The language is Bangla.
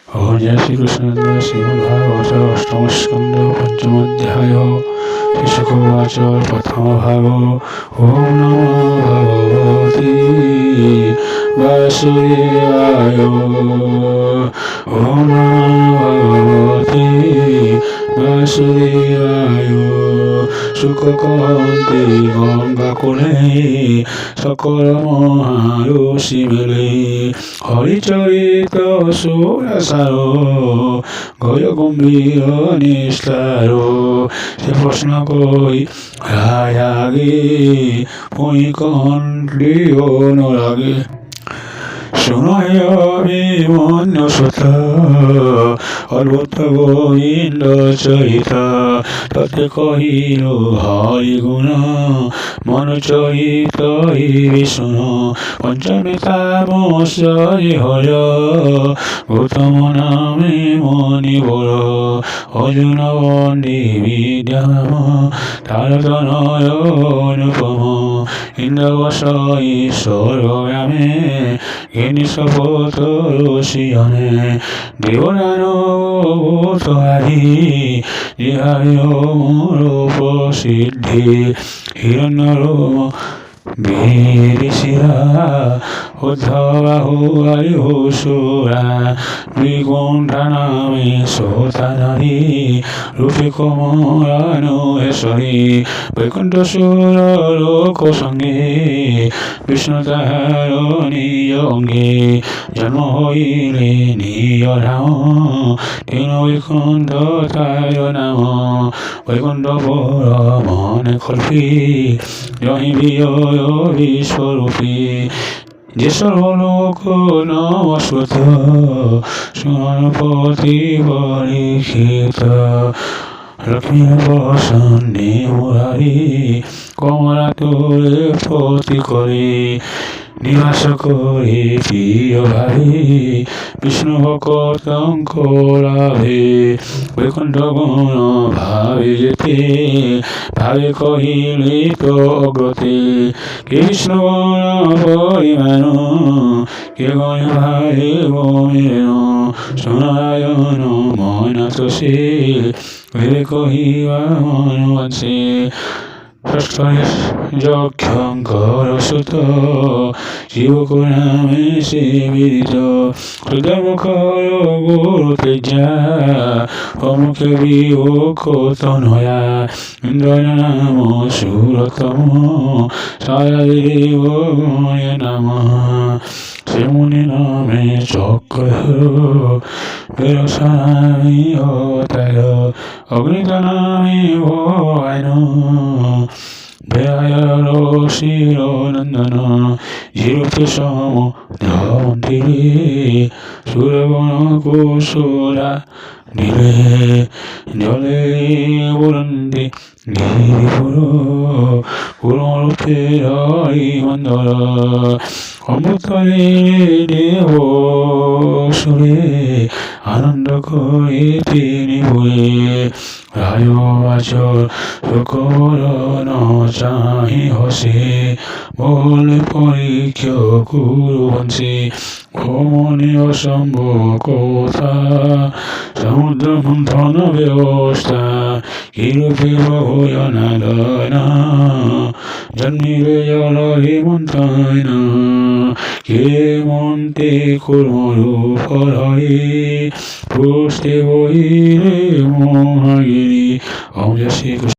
জয় শ্রীকৃষ্ণ শ্রীমদ্ভাগবত অষ্টম স্কন্ধ পঞ্চম অধ্যায় শিশুকোবাচ প্রথম ভাগ ওম নমো ভগবতে বাসুদেবায় ওম নমো ভগবতে বাসুদেবায় শুককান্তে গঙ্গাকুলে সকল মহারষি মিলে হরিচরিত সুরসার গয় গম্ভীর নিষ্ঠার সে প্রশ্ন কই রাগে পৈকণ্ঠে অনুরাগে শুনয় অভিমন্যু সুত অদ্ভুত গোবিন্দ চরিত ততে কহিল হরি গুণ মন চরিত বিষ্ণু পঞ্চমিতামশি হর গৌতম নামে মণিবর অর্জুন বন্দে বিদ্যাম তার তনয় অনুপম ইন্দ্রবশ ঈশ্বর গ্রামে জ্ঞানী শপথ রসিয়নে দেবদানব আদি ইহারি মোর প্রসিদ্ধি হিরণ্যরোম বীরশিরা উদ্ধবাহু হরিহসুরা বিকুণ্ঠা নামে সোতানারী রূপে কমলানুহেশ্বরী বৈকুণ্ঠসুর লোক সঙ্গে বিষ্ণু তাহার নিজ অঙ্গে জন্ম হইলে নিজ ধাম তিন বৈকুণ্ঠ তার নাম বৈকুণ্ঠ পর মনে কল্পী জহি বিজয় বিশ্বরূপী যে সর্বলোক নমস্কৃত সুমনপতি পরীক্ষিত লক্ষ্মী প্রসন্নে মুরারি কমলা তোরে প্রতি করে নিবাস করে প্রিয় ভাবে বিষ্ণু ভক্তঙ্ক লাভে বৈকুণ্ঠ গুণ ভাবে যেতে ভাবে কহিলে তো অগ্রতে কৃষ্ণ গুণ পরিমাণ কে গণ ভাবে গোমেন সোনারায়ণ ময়নাথ সে ভেবে কহিবা মন আছে যক্ষঙ্কর সুত শিবক নামে সেবিত হৃদয়মুখর গুরু তেজা অমুখে বিমুখ তনয়া ইন্দ্র নাম সুরতম সারা দেব নাম শ্রীমুনি নামে চক্র বেরসা নামে অবতার অগ্নিত নামে ভয়ান বেয়ার শিরনন্দন জিরূপে সম ধমন্তিরে সুরগণ কুসুরা নীলে জলে বুরন্দি গিরিপুর পুরূপে হরি মন্দর অমৃতরে দেব সুরে আনন্দ করে তিনি বলে রায় আচর সকল ন চাহি হসে বলে পরীক্ষ গুরু বংশী ভ্রমণে অসম্ভব কথা সমুদ্র মন্থন ব্যবস্থা কিরূপে বহুজনাদয়না জন্মিবে জল হিমন্তয়ন কে মন্তে কুর্মরূপ হরি পুষ্টে বহিরে মহাগিরি। ওম জয় শ্রী কৃষ্ণ।